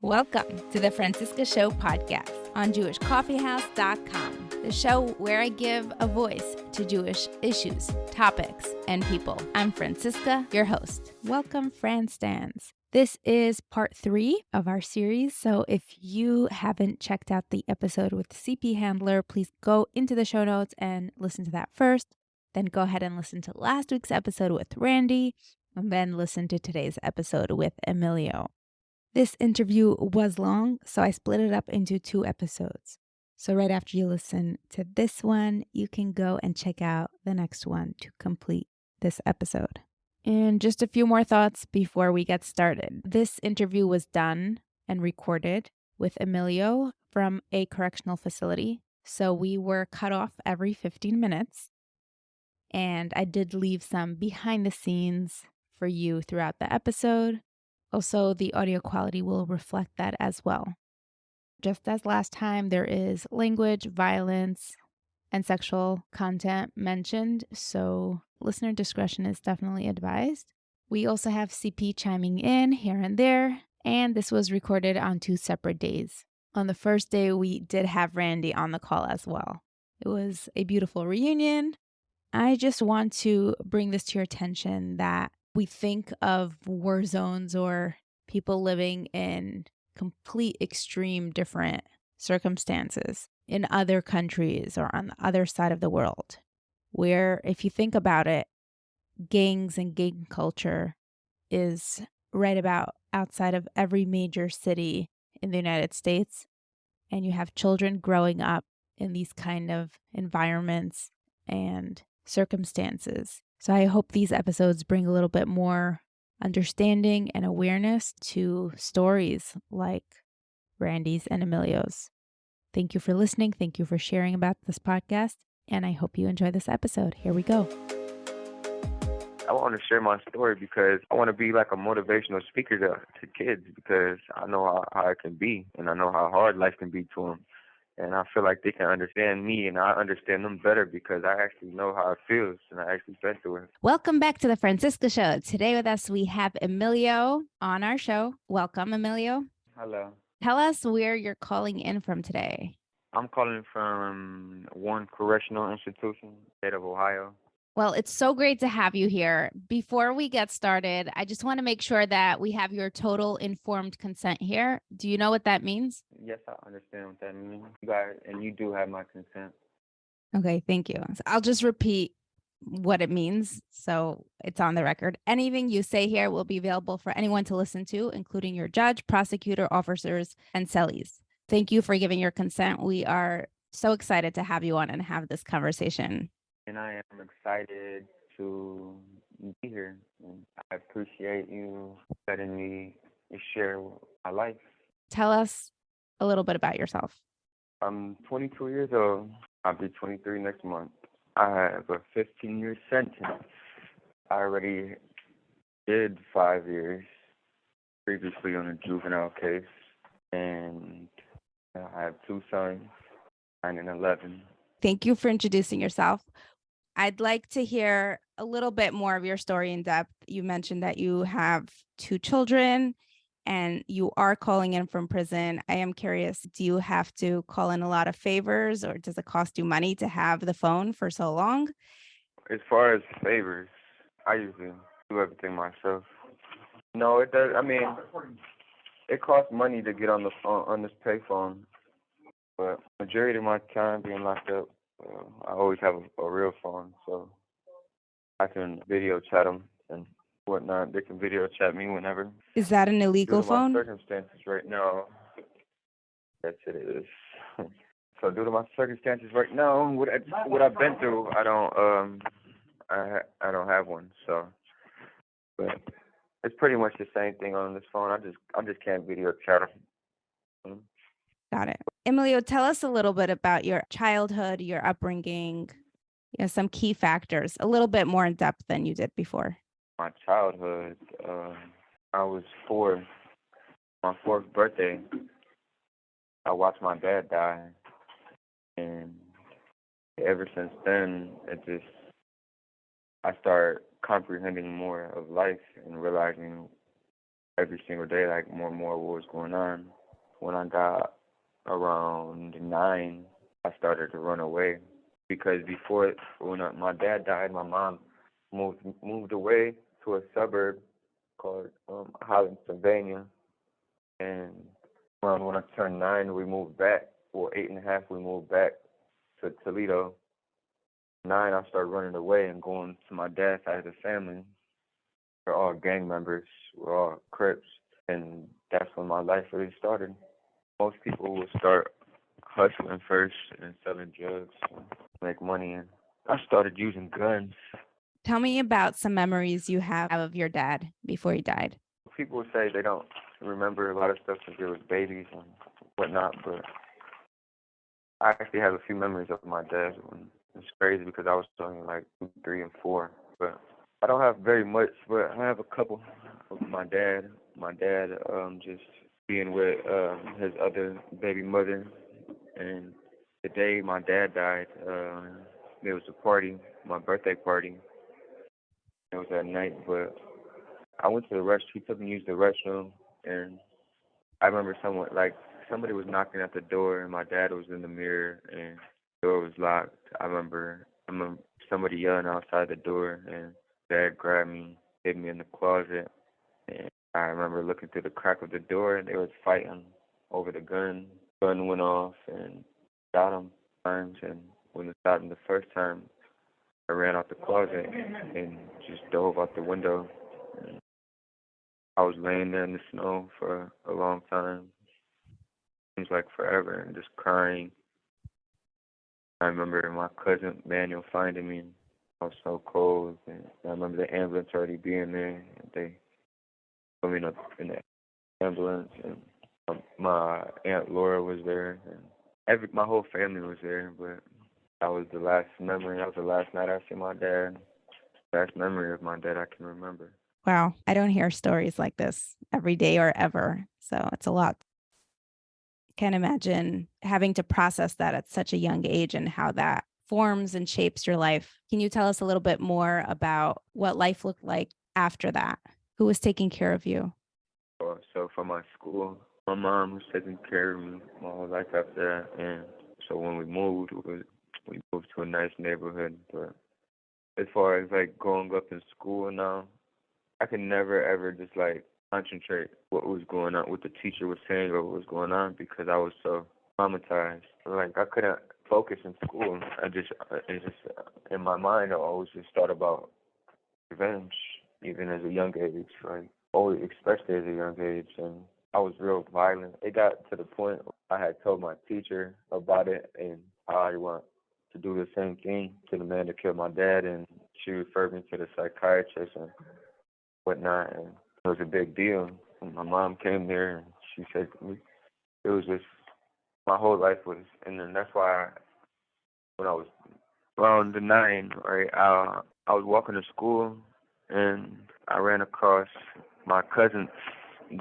Welcome to the Francisca Show podcast on JewishCoffeehouse.com, the show where I give a voice to Jewish issues, topics, and people. I'm Francisca, your host. Welcome, Fran Stans. This is part 3 of our series, so if you haven't checked out the episode with the CP handler, please go into the show notes and listen to that first. Then go ahead and listen to last week's episode with Randy, and then listen to today's episode with Emilio. This interview was long, so I split it up into 2 episodes. So right after you listen to this one, you can go and check out the next one to complete this episode. And just a few more thoughts before we get started. This interview was done and recorded with Emilio from a correctional facility. So we were cut off every 15 minutes. And I did leave some behind the scenes for you throughout the episode. Also, the audio quality will reflect that as well. Just as last time, there is language, violence, and sexual content mentioned, so listener discretion is definitely advised. We also have CP chiming in here and there, and this was recorded on 2 separate days. On the first day, we did have Randy on the call as well. It was a beautiful reunion. I just want to bring this to your attention that we think of war zones or people living in complete extreme different circumstances in other countries or on the other side of the world, where if you think about it, gangs and gang culture is right about outside of every major city in the United States. And you have children growing up in these kind of environments and circumstances. So I hope these episodes bring a little bit more understanding and awareness to stories like Randy's and Emilio's. Thank you for listening. Thank you for sharing about this podcast. And I hope you enjoy this episode. Here we go. I want to share my story because I want to be like a motivational speaker to kids because I know how it can be and I know how hard life can be to them. And I feel like they can understand me and I understand them better because I actually know how it feels and I actually been through it. Welcome back to the Francisca Show. Today with us, we have Emilio on our show. Welcome, Emilio. Hello. Tell us where you're calling in from today. I'm calling from one correctional institution, state of Ohio. Well, it's so great to have you here. Before we get started, I just want to make sure that we have your total informed consent here. Do you know what that means? Yes, I understand what that means. You got it, and you do have my consent. Okay, thank you. So I'll just repeat what it means so it's on the record. Anything you say here will be available for anyone to listen to, including your judge, prosecutor, officers, and cellies. Thank you for giving your consent. We are so excited to have you on and have this conversation. And I am excited to be here. And I appreciate you letting me share my life. Tell us a little bit about yourself. I'm 22 years old. I'll be 23 next month. I have a 15-year sentence. I already did 5 years previously on a juvenile case. And I have 2 sons, 9 and 11. Thank you for introducing yourself. I'd like to hear a little bit more of your story in depth. You mentioned that you have 2 children and you are calling in from prison. I am curious, do you have to call in a lot of favors or does it cost you money to have the phone for so long? As far as favors, I usually do everything myself. No, it does. I mean, it costs money to get on the phone, on this payphone, but majority of my time being locked up, I always have a real phone, so I can video chat them and whatnot. They can video chat me whenever. Is that an illegal Due to my phone? circumstances right now, yes, it is. So due to my circumstances right now, what I've been through, I don't have one. So, but it's pretty much the same thing on this phone. I just can't video chat them. Got it. Emilio, tell us a little bit about your childhood, your upbringing, some key factors, a little bit more in depth than you did before. My childhood, I was 4. My 4th birthday, I watched my dad die, and ever since then, I started comprehending more of life and realizing every single day, like more and more what was going on. When I got around 9, I started to run away because before when my dad died, my mom moved away to a suburb called Holland, Pennsylvania, and around when I turned 9, we moved back. Well, 8 and a half, we moved back to Toledo. 9, I started running away and going to my dad's side of the family. We're all gang members. We're all Crips, and that's when my life really started. Most people will start hustling first and selling drugs to make money, and I started using guns. Tell me about some memories you have of your dad before he died. People say they don't remember a lot of stuff since they was babies and whatnot, but I actually have a few memories of my dad. It's crazy because I was only like 2, 3, and 4, but I don't have very much, but I have a couple of my dad. My dad just being with his other baby mother, and the day my dad died, there was a party, my birthday party. It was at night, but I went to the restroom. He took me to use the restroom, and I remember somebody was knocking at the door, and my dad was in the mirror, and the door was locked. I remember somebody yelling outside the door, and Dad grabbed me, hid me in the closet, and I remember looking through the crack of the door, and they was fighting over the gun. Gun went off and shot him times, and when it shot him the first time, I ran out the closet and just dove out the window. And I was laying there in the snow for a long time. Seems like forever, and just crying. I remember my cousin Manuel finding me. I was so cold, and I remember the ambulance already being there. And they put me in the ambulance, and my aunt Laura was there, and my whole family was there. But that was the last memory. That was the last night I see my dad. Last memory of my dad I can remember. Wow, I don't hear stories like this every day or ever, so it's a lot. Can't imagine having to process that at such a young age and how that forms and shapes your life. Can you tell us a little bit more about what life looked like after that? Who was taking care of you? So for my school, my mom was taking care of me my whole life after that, and so when we moved to a nice neighborhood. But as far as like growing up in school now, I could never ever just like concentrate what was going on, what the teacher was saying or what was going on because I was so traumatized. Like I couldn't focus in school. It's just in my mind I always just thought about revenge, even as a young age, like always, especially as a young age, and I was real violent. It got to the point I had told my teacher about it and how I want to do the same thing to the man that killed my dad, and she referred me to the psychiatrist and whatnot, and it was a big deal. And my mom came there and she said to me, it was just my whole life was, and then that's why when I was around the 9, right, I was walking to school and I ran across my cousins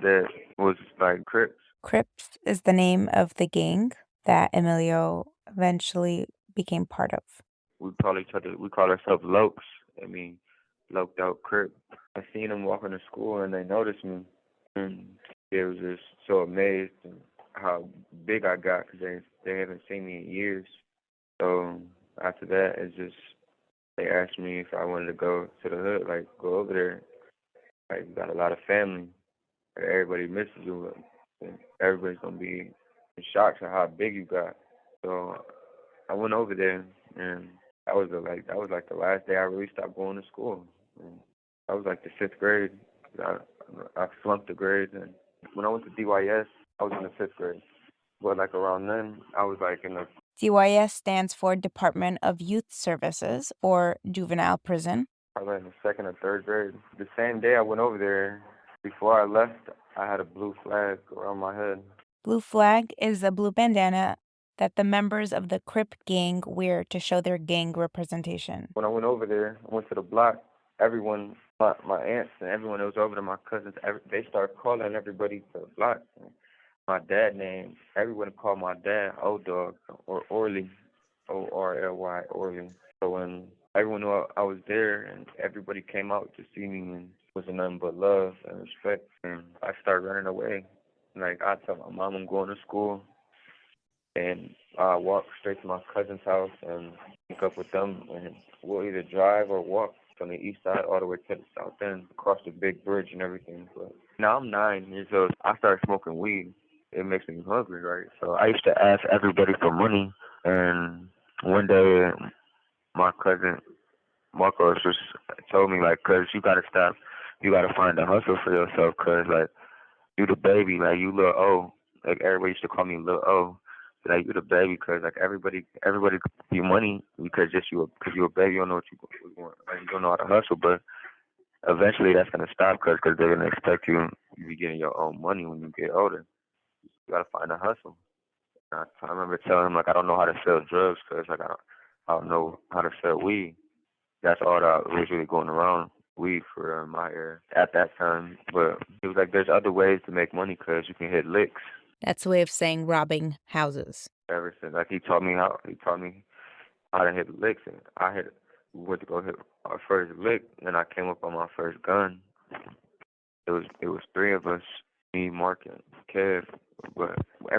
that was like Crips. Crips is the name of the gang that Emilio eventually became part of. We call ourselves Lokes. I mean, Loked out Crip. I seen them walking to school and they noticed me. And they was just so amazed at how big I got because they haven't seen me in years. So after that, it's just they asked me if I wanted to go to the hood, like go over there. Like you got a lot of family. Like, everybody misses you. And everybody's gonna be in shock at how big you got. So I went over there, and that was like the last day I really stopped going to school. And that was like the 5th grade. I I flunked the grades, and when I went to DYS, I was in the 5th grade. But like around then, I was like in the DYS stands for Department of Youth Services, or juvenile prison. probably in the 2nd or 3rd grade. The same day I went over there, before I left, I had a blue flag around my head. Blue flag is a blue bandana that the members of the Crip gang wear to show their gang representation. When I went over there, I went to the block. Everyone, my aunts and everyone that was over there, my cousins, they started calling everybody to the block. My dad name, everyone called my dad Old Dog or Orly, Orly, Orly. So when everyone knew I was there and everybody came out to see me, and wasn't nothing but love and respect. And I started running away. Like I tell my mom I'm going to school, and I walk straight to my cousin's house and link up with them, and we'll either drive or walk from the east side all the way to the south end, across the big bridge and everything. But now I'm 9 years old. I started smoking weed. It makes me hungry, right? So I used to ask everybody for money, and one day my cousin Marcos just told me like, "Cause you gotta stop, you gotta find a hustle for yourself, 'cause like you the baby, like you little O, like everybody used to call me little O, like you the baby, 'cause like everybody could give you money because cause you a baby, you don't know what you want, like, you don't know how to hustle, but eventually that's gonna stop, 'cause they're gonna expect you be getting your own money when you get older. You gotta find a hustle." I remember telling him like I don't know how to sell drugs, 'cause like I don't know how to sell weed. That's all that was really going around, weed for my area at that time. But he was like, there's other ways to make money because you can hit licks. That's a way of saying robbing houses. Ever since, like he taught me how to hit licks, and went to go hit our first lick, and I came up on my first gun. It was three of us, me, Mark, and Kev. But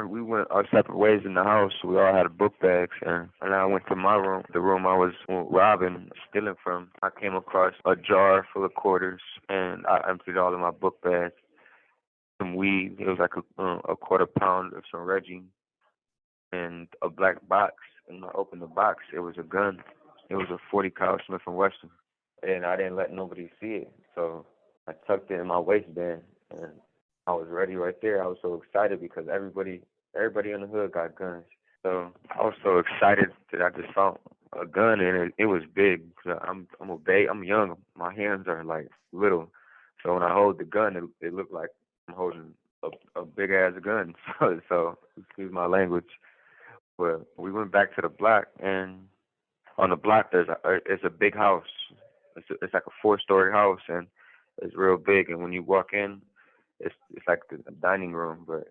we went our separate ways in the house. We all had book bags, and I went to my room, the room I was robbing, stealing from. I came across a jar full of quarters, and I emptied all of my book bags. Some weed. It was like a quarter pound of some Reggie, and a black box. And when I opened the box, it was a gun. It was a 40 cal Smith and Wesson, and I didn't let nobody see it. So I tucked it in my waistband, and I was ready right there. I was so excited because everybody in the hood got guns. So I was so excited that I just found a gun, and it was big. I'm young. My hands are like little, so when I hold the gun, it looked like I'm holding a big ass gun. So excuse my language. But we went back to the block, and on the block it's a big house. It's like a 4-story house, and it's real big. And when you walk in, it's like the dining room, but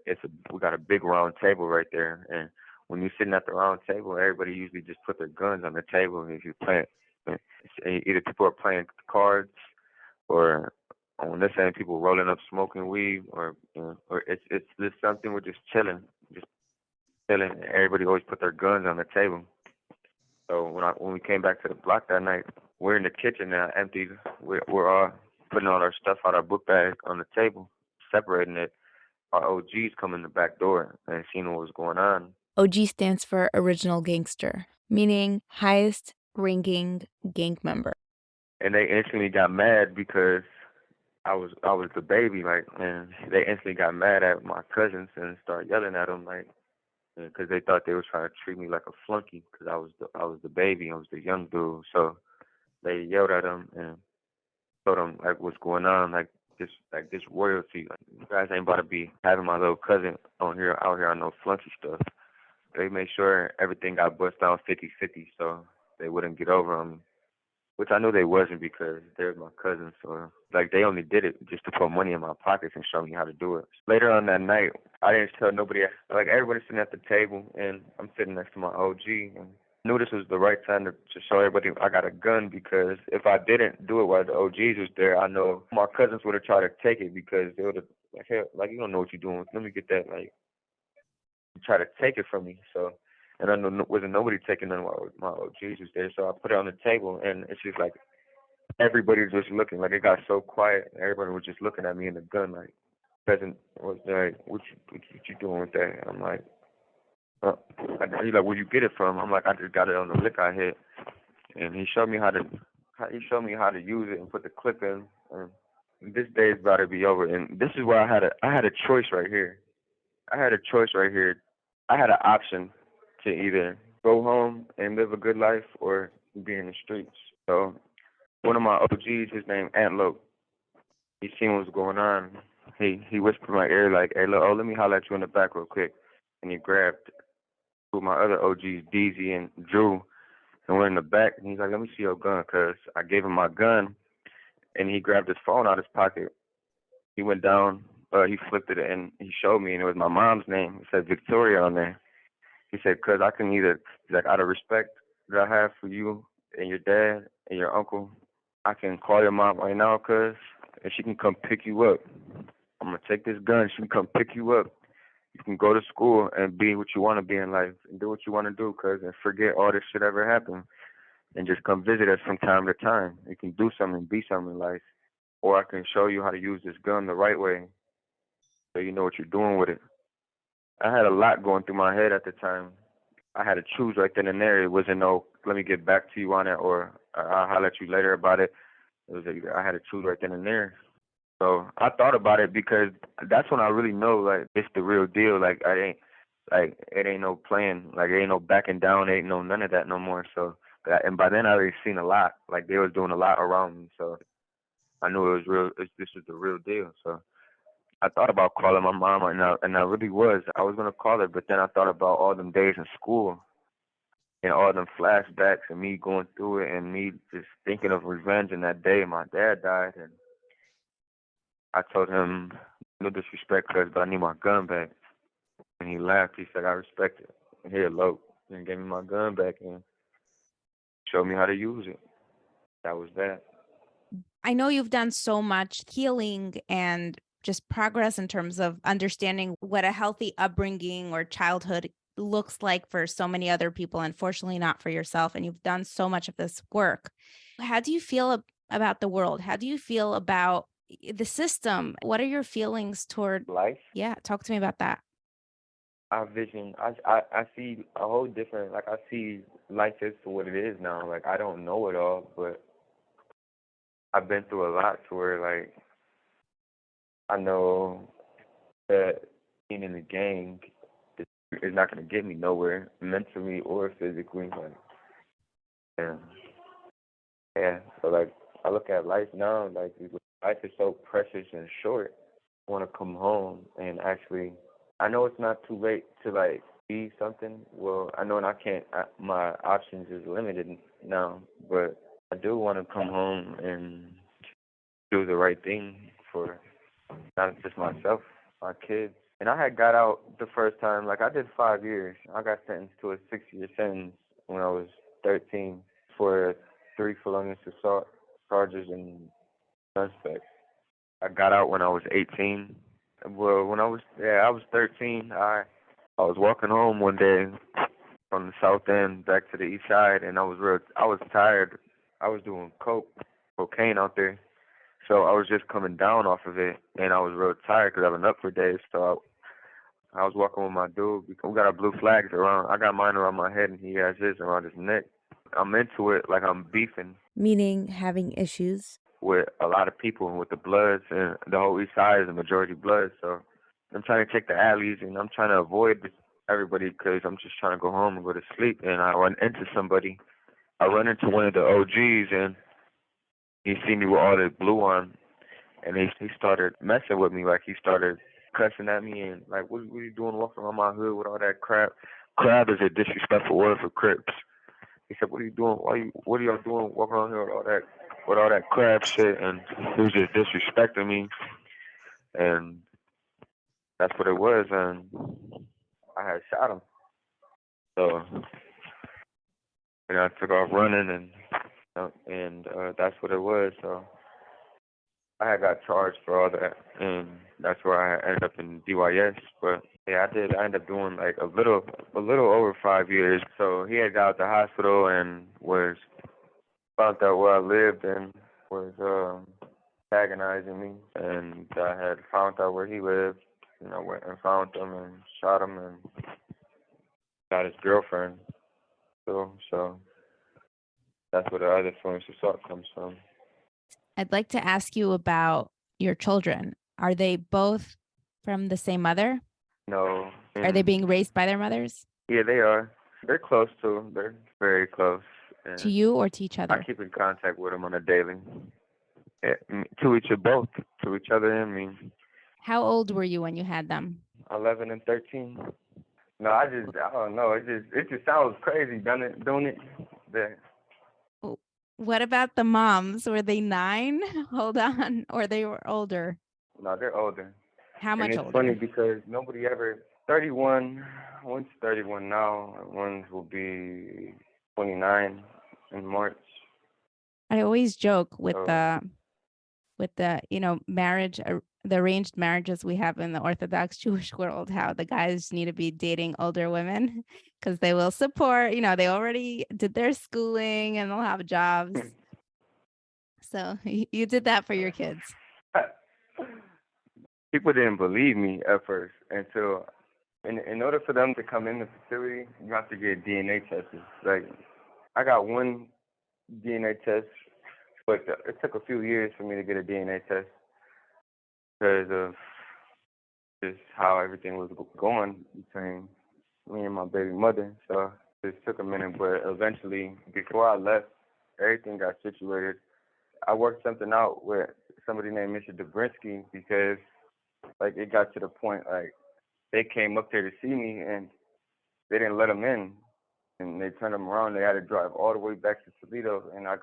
we got a big round table right there. And when you're sitting at the round table, everybody usually just put their guns on the table. And if you play, either people are playing cards, or on this end, people rolling up smoking weed, or it's just something we're just chilling. Everybody always put their guns on the table. So when we came back to the block that night, we're in the kitchen now, empty. We're all putting all our stuff out our book bag on the table, separating it. Our OGs come in the back door and seeing what was going on. OG stands for Original Gangster, meaning highest ranking gang member. And they instantly got mad because I was the baby, like, and they instantly got mad at my cousins and started yelling at them, like, because they thought they were trying to treat me like a flunky because I was the baby, I was the young dude. So they yelled at them and told them like what's going on, like this royalty. Like, you guys ain't about to be having my little cousin out here on no flunky stuff. They made sure everything got bust down 50-50 so they wouldn't get over on me. Which I knew they wasn't because they're my cousins, so like they only did it just to put money in my pockets and show me how to do it. Later on that night, I didn't tell nobody. Like everybody's sitting at the table, and I'm sitting next to my OG, and I knew this was the right time to show everybody I got a gun because if I didn't do it while the OGs was there, I know my cousins would have tried to take it because they would have like, hell, like you don't know what you're doing. Let me get that, like try to take it from me. So. And I know wasn't nobody taking none while my OGs was there, so I put it on the table, and it's just like everybody was just looking, like it got so quiet. Everybody was just looking at me and the gun, like, peasant was like, what you doing with that? And I'm like, he's like, where'd you get it from? I'm like, I just got it on the lick I hit, and he showed me how to use it and put the clip in. And this day is about to be over, and this is where I had a choice right here. I had a choice right here. I had an option to either go home and live a good life or be in the streets. So one of my OGs, his name Antlope, he seen what was going on. He whispered in my ear like, "Hey, look, let me holler at you in the back real quick." And he grabbed two of my other OGs, DZ and Drew, and went in the back. And he's like, "Let me see your gun," cause I gave him my gun, and he grabbed his phone out of his pocket. He went down, he flipped it, and he showed me, and it was my mom's name. It said Victoria on there. He said, "Cause I can either, like, out of respect that I have for you and your dad and your uncle, I can call your mom right now, cuz, and she can come pick you up. I'm gonna take this gun. She can come pick you up. You can go to school and be what you want to be in life and do what you want to do, cuz, and forget all this shit ever happened and just come visit us from time to time. You can do something, be something in life. Or I can show you how to use this gun the right way so you know what you're doing with it. I had a lot going through my head at the time. I had to choose right then and there. It wasn't no, let me get back to you on it, or I'll holler at you later about it. It was I had to choose right then and there. So I thought about it because that's when I really know, like, it's the real deal. Like, I ain't, like, it ain't no playing. Like, it ain't no backing down. It ain't no none of that no more. So, and by then I already seen a lot. Like, they was doing a lot around me. So I knew it was real. This was the real deal. So I thought about calling my mom, and I really was. I was gonna call her, but then I thought about all them days in school and all them flashbacks and me going through it and me just thinking of revenge. And that day my dad died, and I told him, no disrespect, cuz, but I need my gun back. And he laughed. He said, I respect it. And he eloped and gave me my gun back and showed me how to use it. That was that. I know you've done so much healing and just progress in terms of understanding what a healthy upbringing or childhood looks like for so many other people, unfortunately not for yourself. And you've done so much of this work. How do you feel about the world? How do you feel about the system? What are your feelings toward? Life, Yeah, talk to me about that. I see a whole different, like, I see life as to what it is now. Like, I don't know it all, but I've been through a lot to where, like, I know that being in the gang is not going to get me nowhere, mentally or physically. Like, yeah. Yeah. So, like, I look at life now, like, life is so precious and short. I want to come home and actually, I know it's not too late to, like, be something. Well, I know, and I can't, my options is limited now, but I do want to come home and do the right thing for not just myself, my kids. And I had got out the first time, like, I did 5 years. I got sentenced to a 6-year sentence when I was 13 for 3 felonious assault charges and suspects. I got out when I was 18. Well, I was 13. I was walking home one day from the south end back to the east side, and I was tired. I was doing cocaine out there. So I was just coming down off of it, and I was real tired because I've been up for days. So I was walking with my dude. We got our blue flags around. I got mine around my head, and he has his around his neck. I'm into it, like I'm beefing Meaning having issues. with a lot of people and with the Bloods, and the whole East Side is a majority Blood. So I'm trying to take the alleys, and I'm trying to avoid everybody because I'm just trying to go home and go to sleep. And I run into somebody. I run into one of the OGs, and he see me with all the blue on, and he started messing with me. Like, he started cussing at me and like, what are you doing walking around my hood with all that crap? Crab is a disrespectful word for Crips. He said, what are you doing? What are y'all doing walking around here with all that crab shit? And he was just disrespecting me, and that's what it was. And I had shot him. So, I took off running, and that's what it was. So I had got charged for all that, and that's where I ended up in DYS. But yeah, I did. I ended up doing like a little over 5 years. So he had got out the hospital and was found out where I lived and was antagonizing me, and I had found out where he lived, and I went and found him and shot him and got his girlfriend. So that's where the other felonious assault comes from. I'd like to ask you about your children. Are they both from the same mother? No. Are they being raised by their mothers? Yeah, they are. They're close too. They're very close. And To you or to each other? I keep in contact with them on a daily. Yeah, to each other and me. How old were you when you had them? 11 and 13. No, I don't know. It just sounds crazy, doesn't it? Doing it. The, What about the moms? Were they 9? Hold on. Or they were older? No, they're older. How much and it's older? funny because nobody ever 31. One's 31 now. One will be 29 in March. I always joke with So, the with the, marriage, the arranged marriages we have in the Orthodox Jewish world, how the guys need to be dating older women because they will support, they already did their schooling and they'll have jobs. So you did that for your kids. People didn't believe me at first until, in order for them to come in the facility, you have to get DNA tested. Like, I got one DNA test, but it took a few years for me to get a DNA test because of just how everything was going between me and my baby mother. So it took a minute, but eventually, before I left, everything got situated. I worked something out with somebody named Mr. Dobrinsky because, like, it got to the point, like, they came up there to see me and they didn't let them in. And they turned them around. They had to drive all the way back to Toledo, and I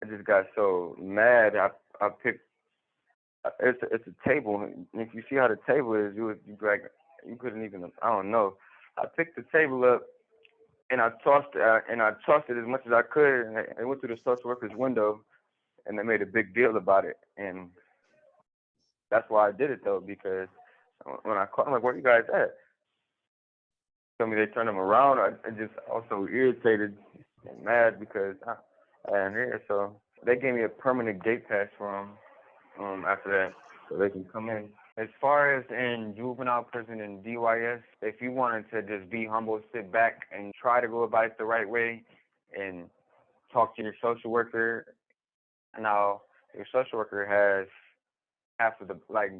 just got so mad. I picked. It's a table. And if you see how the table is, you like you couldn't even. I don't know. I picked the table up and I tossed it as much as I could. And I went through the social worker's window, and they made a big deal about it. And that's why I did it though, because when I called, I'm like, "Where you guys at?" Told me they turned them around. I just also irritated and mad because I am here. So they gave me a permanent gate pass for them after that, so they can come in. As far as in juvenile prison and DYS, if you wanted to just be humble, sit back and try to go about it the right way and talk to your social worker. Now, your social worker has half of the, like,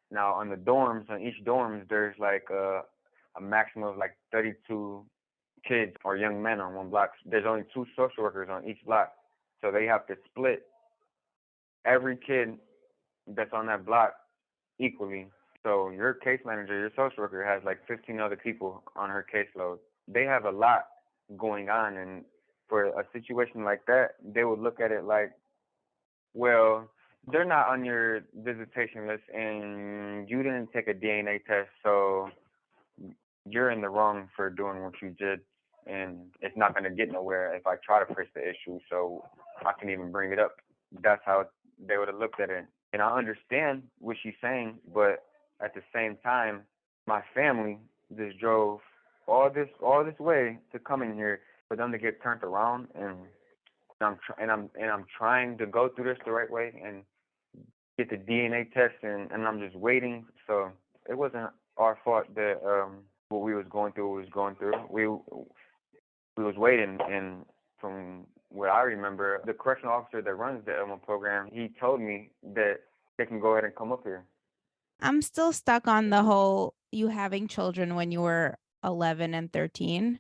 now on the dorms, on each dorms, there's like a maximum of like 32 kids or young men on one block. There's only 2 social workers on each block. So they have to split every kid that's on that block equally. So your case manager, your social worker has like 15 other people on her caseload. They have a lot going on, and for a situation like that, they would look at it like, well, they're not on your visitation list and you didn't take a DNA test, so you're in the wrong for doing what you did, and it's not going to get nowhere if I try to push the issue, so I can even bring it up. That's how they would have looked at it. And I understand what she's saying, but at the same time, my family just drove all this way to come in here for them to get turned around, and I'm trying to go through this the right way and get the DNA test, and I'm just waiting. So it wasn't our fault that what we was going through We was waiting, and from what I remember, the correctional officer that runs the Elmo program, he told me that they can go ahead and come up here. I'm still stuck on the whole you having children when you were 11 and 13.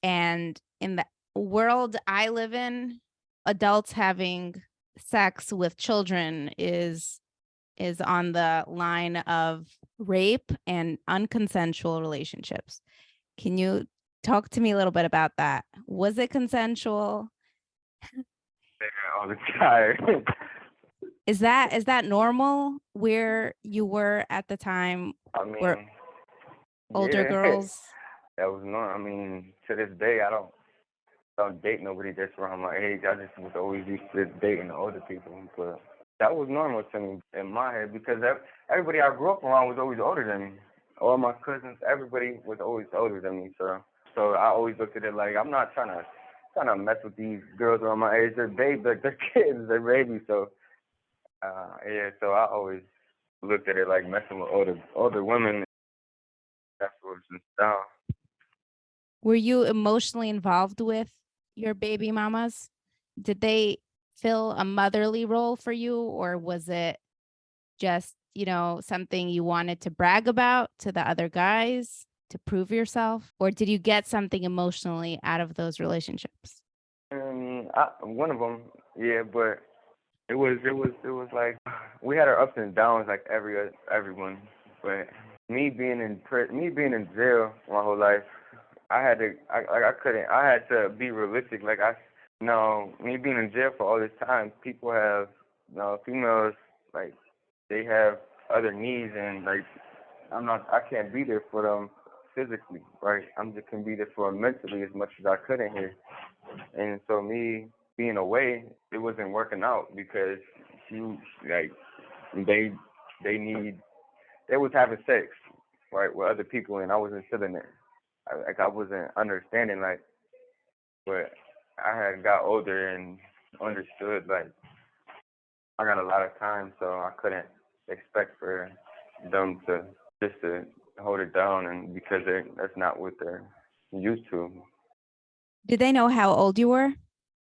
And in the world I live in, adults having sex with children is on the line of rape and unconsensual relationships. Can you talk to me a little bit about that? Was it consensual? All the time. Is that normal where you were at the time? I mean, were older yeah, girls? that was normal. I mean, to this day, I don't date nobody that's around my age. I just was always used to dating the older people, but that was normal to me in my head because everybody I grew up around was always older than me. All my cousins, everybody was always older than me. So I always looked at it like I'm not trying to mess with these girls around my age. They're kids, they're babies. So yeah, so I always looked at it like messing with older women. That's what's in style. Were you emotionally involved with your baby mamas? Did they fill a motherly role for you, or was it just, something you wanted to brag about to the other guys to prove yourself? Or did you get something emotionally out of those relationships? One of them, yeah, but it was like we had our ups and downs like everyone. But me being in jail my whole life, I had to be realistic. Like me being in jail for all this time, people have, females, like, they have other needs, and like I can't be there for them physically, right? I'm just can be there for them mentally as much as I could in here. And so me being away, it wasn't working out because you like they they was having sex right with other people, and I wasn't sitting there. I wasn't understanding like, but I had got older and understood like I got a lot of time, so I couldn't expect for them to just to hold it down, and because that's not what they're used to. Did they know how old you were?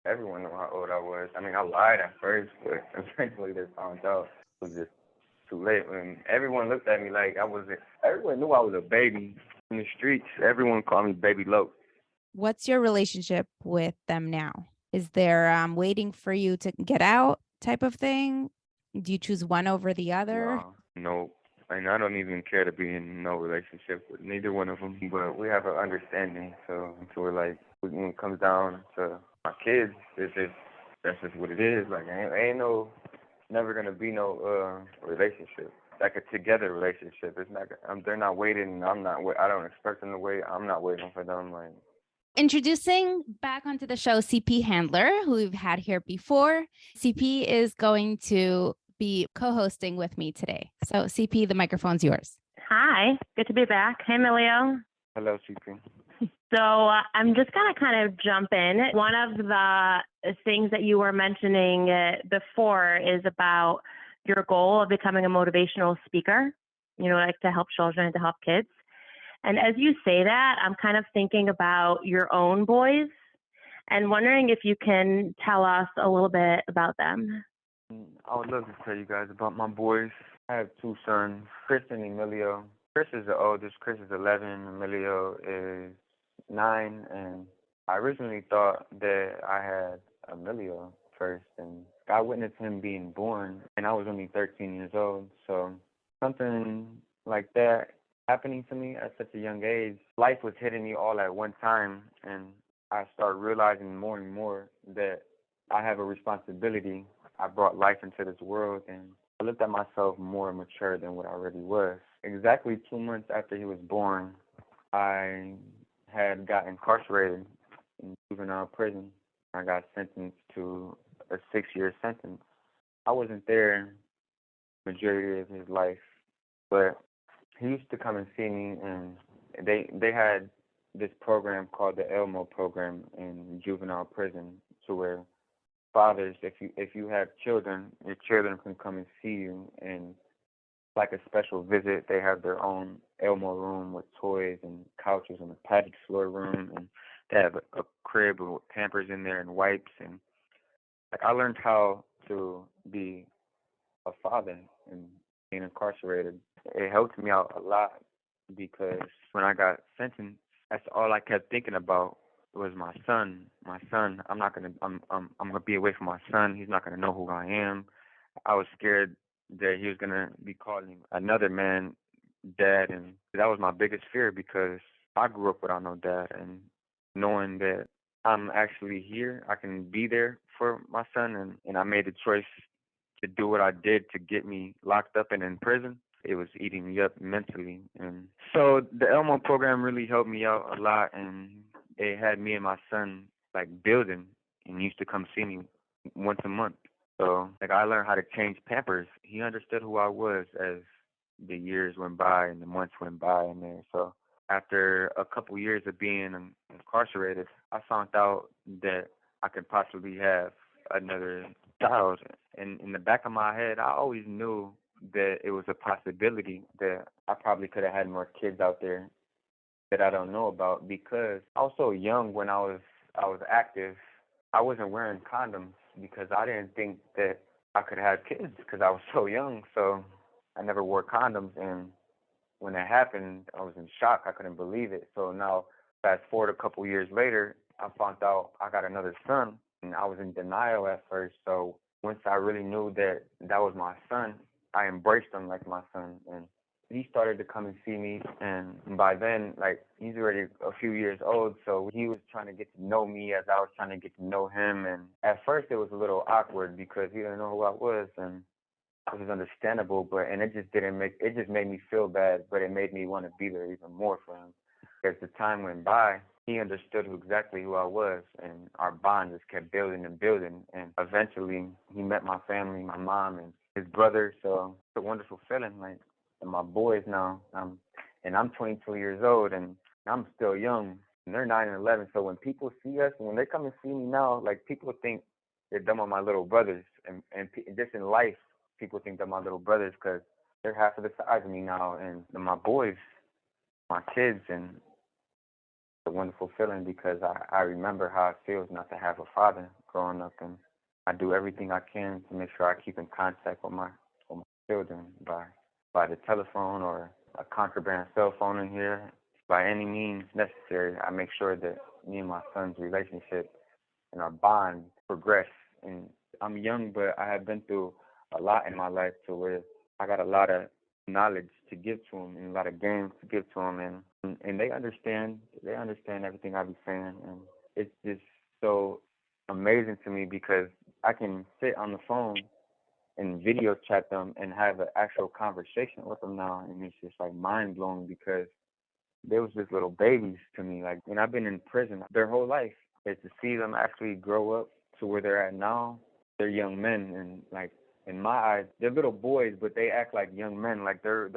Everyone knew how old I was. I mean, I lied at first, but eventually they found out. It was just too late. When everyone looked at me like I was, everyone knew I was a baby in the streets. Everyone called me Baby Loc. What's your relationship with them now? Is there waiting for you to get out type of thing? Do you choose one over the other? No. And I don't even care to be in no relationship with neither one of them. But we have an understanding, so we're like, when it comes down to my kids, that's just what it is. Like, ain't no, never gonna be no relationship, like a together relationship. It's not. They're not waiting. I'm not. I don't expect them to wait. I'm not waiting for them. Like, Introducing back onto the show CP Handler, who we've had here before. CP is going to be co-hosting with me today. So CP, the microphone's yours. Hi, good to be back. Hey, Emilio. hello, CP. So I'm just going to kind of jump in. One of the things that you were mentioning before is about your goal of becoming a motivational speaker, like to help children and to help kids. And as you say that, I'm kind of thinking about your own boys and wondering if you can tell us a little bit about them. I would love to tell you guys about my boys. I have two sons, Chris and Emilio. Chris is the oldest. Chris is 11. Emilio is 9. And I originally thought that I had Emilio first, and I witnessed him being born, and I was only 13 years old. So something like that happening to me at such a young age, life was hitting me all at one time, and I started realizing more and more that I have a responsibility. I brought life into this world, and I looked at myself more mature than what I already was. Exactly 2 months after he was born, I had got incarcerated in juvenile prison. I got sentenced to a 6-year sentence. I wasn't there majority of his life, but he used to come and see me, and they had this program called the Elmo program in juvenile prison, to where fathers, if you have children, your children can come and see you, and like a special visit. They have their own Elmo room with toys and couches and a padded floor room, and they have a crib with Pampers in there and wipes, and like I learned how to be a father and being incarcerated. It helped me out a lot because when I got sentenced, that's all I kept thinking about was my son. My son. I'm gonna be away from my son. He's not gonna know who I am. I was scared that he was gonna be calling another man dad, and that was my biggest fear because I grew up without no dad, and knowing that I'm actually here, I can be there for my son, and I made the choice to do what I did to get me locked up and in prison. It was eating me up mentally. And so the Elmo program really helped me out a lot, and it had me and my son like building, and he used to come see me once a month. So like I learned how to change Pampers. He understood who I was as the years went by and the months went by in there. So after a couple years of being incarcerated, I found out that I could possibly have another child. And in the back of my head, I always knew that it was a possibility that I probably could have had more kids out there that I don't know about, because I was so young when I was active. I wasn't wearing condoms because I didn't think that I could have kids because I was so young. So I never wore condoms, and when that happened, I was in shock. I couldn't believe it. So now, fast forward a couple years later, I found out I got another son, and I was in denial at first. So once I really knew that that was my son, I embraced him like my son, and he started to come and see me. And by then, like, he's already a few years old, so he was trying to get to know me as I was trying to get to know him. And at first, it was a little awkward because he didn't know who I was, and it was understandable, but it just made me feel bad, but it made me want to be there even more for him. As the time went by, he understood exactly who I was, and our bond just kept building and building. And eventually, he met my family, my mom and his brother. So it's a wonderful feeling. Like, and my boys now, and I'm 22 years old, and I'm still young, and they're 9 and 11. So when people see us, when they come and see me now, like, people think they're them are my little brothers, and just in life, people think they're my little brothers because they're half of the size of me now, and my boys, my kids, and a wonderful feeling because I remember how it feels not to have a father growing up, and I do everything I can to make sure I keep in contact with my children by the telephone or a contraband cell phone in here. By any means necessary, I make sure that me and my son's relationship and our bond progress. And I'm young, but I have been through a lot in my life to where I got a lot of knowledge to give to them and a lot of games to give to them, and they understand everything I be saying, and it's just so amazing to me because I can sit on the phone and video chat them and have an actual conversation with them now, and it's just like mind blowing because they was just little babies to me. Like, and I've been in prison their whole life, and to see them actually grow up to where they're at now, they're young men, and like, in my eyes, they're little boys, but they act like young men. Like they're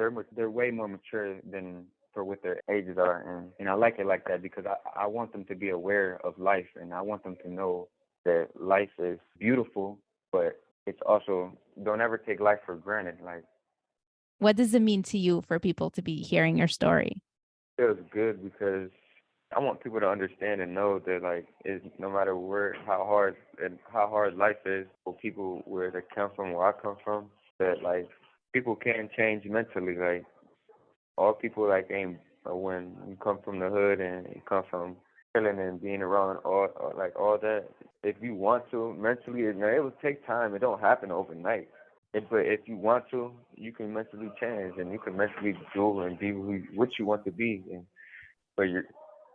way more mature than for what their ages are, and I like it like that because I want them to be aware of life, and I want them to know that life is beautiful, but it's also, don't ever take life for granted. Like, What does it mean to you for people to be hearing your story? it feels good because I want people to understand and know that, like, it's, no matter how hard life is for people where they come from, where I come from, that, like, people can change mentally. Like, all people, like, ain't, when you come from the hood and you come from chilling and being around all that, if you want to mentally, it will take time. It don't happen overnight. But if you want to, you can mentally change and you can mentally do and be what you want to be. But you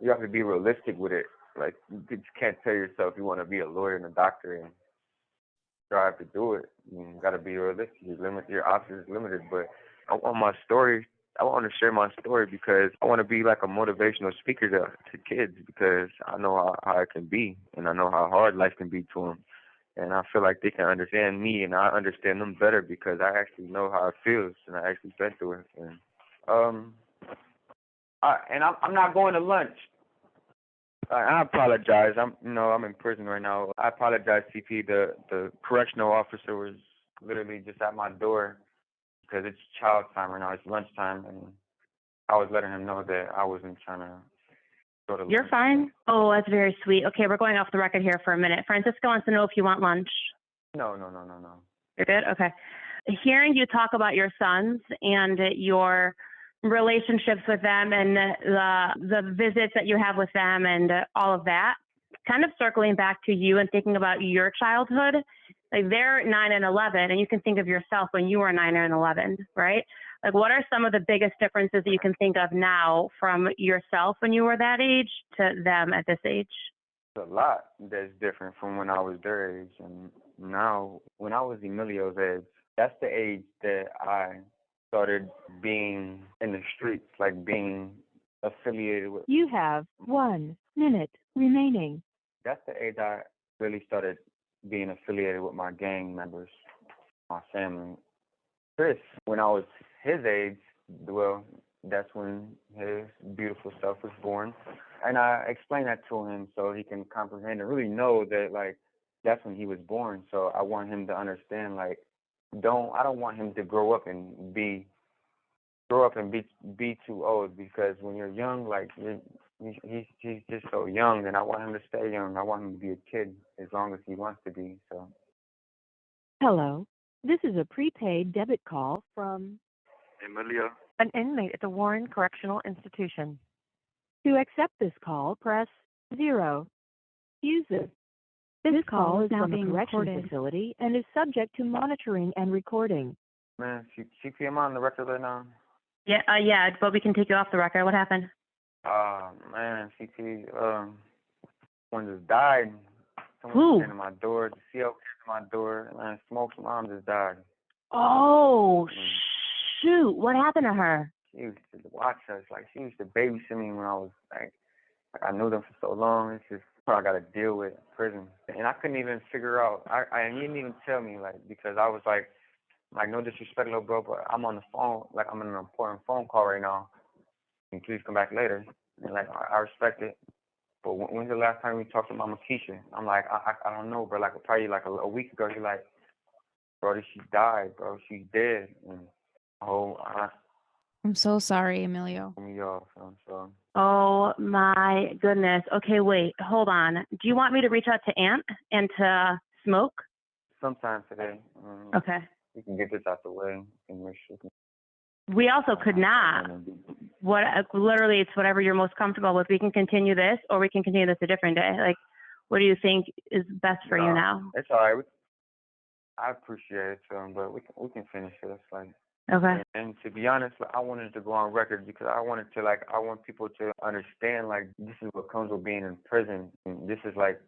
have to be realistic with it. Like, you just can't tell yourself you want to be a lawyer and a doctor and strive to do it. You got to be realistic. Your options is limited. But I want to share my story because I want to be like a motivational speaker to kids because I know how it can be, and I know how hard life can be to them. And I feel like they can understand me, and I understand them better because I actually know how it feels, and I actually been through it. And I'm not going to lunch. I apologize. I'm in prison right now. I apologize, CP. The correctional officer was literally just at my door because it's child time right now. It's lunchtime, and I was letting him know that I wasn't trying to go to lunch. You're fine. Oh, that's very sweet. Okay, we're going off the record here for a minute. Francisco wants to know if you want lunch. No. You're good? Okay. Hearing you talk about your sons and your relationships with them and the visits that you have with them and all of that, kind of circling back to you and thinking about your childhood, like they're 9 and 11, and you can think of yourself when you were 9 and 11, right? Like, what are some of the biggest differences that you can think of now from yourself when you were that age to them at this age? There's a lot that's different from when I was their age. And now, when I was Emilio's age, that's the age that I started being in the streets, like being affiliated with. You have 1 minute remaining. That's the age I really started being affiliated with my gang members, my family. Chris, when I was his age, well, that's when his beautiful self was born. And I explained that to him so he can comprehend and really know that, like, that's when he was born. So I want him to understand, like, I don't want him to grow up and be too old, because when you're young, like, he's just so young, and I want him to stay young. I want him to be a kid as long as he wants to be. So. Hello. This is a prepaid debit call from Emilio. an inmate at the Warren Correctional Institution. To accept this call, press 0. Use it. This call is from a correction facility and is subject to monitoring and recording. Man, CP, am I on the record right now? Yeah, but we can take you off the record. What happened? Man, CP, someone just died. Who? Came to my door. The CO came to my door. Man, Smoke's mom just died. Oh, shoot. What happened to her? She used to watch us. Like, she used to babysit me when I was, like I knew them for so long. It's just what I got to deal with in prison. And I couldn't even figure out. I didn't even tell me, like, because I was like, no disrespect, little bro, but I'm on the phone. Like, I'm on an important phone call right now. Can you please come back later? And, like, I respect it. But when's the last time we talked to Mama Keisha? I'm like, I don't know, bro. Like, probably like a week ago. You're like, bro, she died, bro. She's dead. And I'm so sorry, Emilio. me off. So. Oh my goodness. Okay, wait, hold on. Do you want me to reach out to Aunt and to Smoke? Sometime today. Okay. We can get this out the way and make sure. We also could not. Literally, it's whatever you're most comfortable with. We can continue this, or we can continue this a different day. Like, what do you think is best for you now? It's all right. I appreciate it, too, but we can finish it. It's like. Okay. And to be honest, I wanted to go on record because I want people to understand, like, this is what comes with being in prison. And this is, like,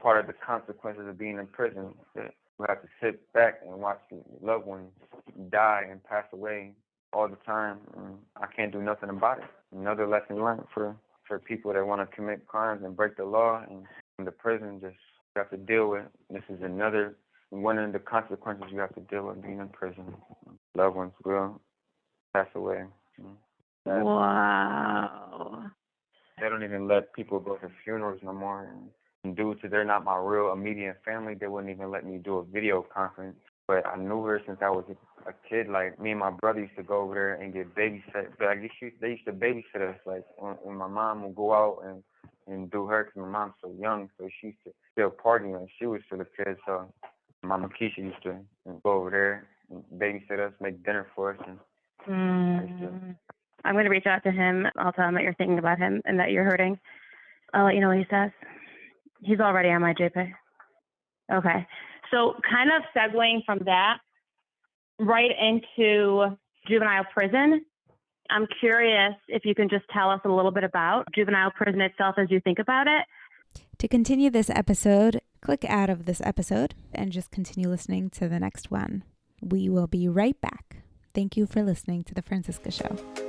part of the consequences of being in prison. That we have to sit back and watch loved ones die and pass away all the time. And I can't do nothing about it. Another lesson learned for people that want to commit crimes and break the law. And in the prison, just you have to deal with. This is another one of the consequences you have to deal with being in prison. Loved ones will pass away. Wow. They don't even let people go to funerals no more. And due to they're not my real immediate family, they wouldn't even let me do a video conference. But I knew her since I was a kid. Like, me and my brother used to go over there and get babysat. But they used to babysit us. Like, when my mom would go out and do her, because my mom's so young, so she used to still party when she was still a kid. So Mama Keisha used to go over there and babysit us, make dinner for us. And I'm going to reach out to him. I'll tell him that you're thinking about him and that you're hurting. I'll let you know what he says. He's already on my JPay. Okay. So kind of segueing from that right into juvenile prison, I'm curious if you can just tell us a little bit about juvenile prison itself as you think about it. To continue this episode, click out of this episode and just continue listening to the next one. We will be right back. Thank you for listening to The Francisca Show.